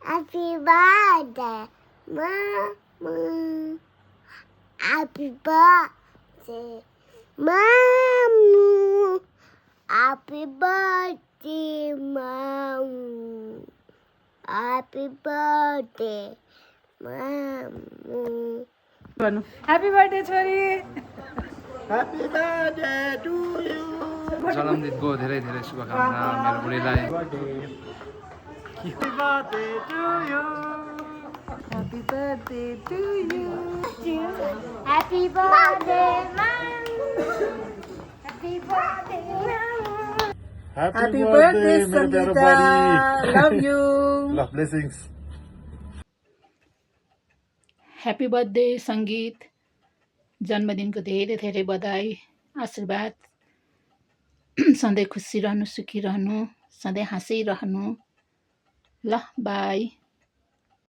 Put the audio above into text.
Happy birthday, Mama. Happy birthday, Mama. Happy birthday, Mama. Happy birthday, Mama. Happy birthday, छोरी. Happy birthday to you. जन्मदिनको धेरै धेरै शुभकामना मेरो बुढीलाई. Happy birthday to you. Happy birthday to you. Happy birthday, Mama. Happy birthday, Mama. Happy birthday, Sangeeta. Love you. Love, blessings. Happy birthday सङ्गीत. जन्मदिनको धेरै धेरै बधाई, आशीर्वाद. सधैँ खुसी रहनु, सुखी रहनु, सधैँ हाँसिरहनु. ल बाई.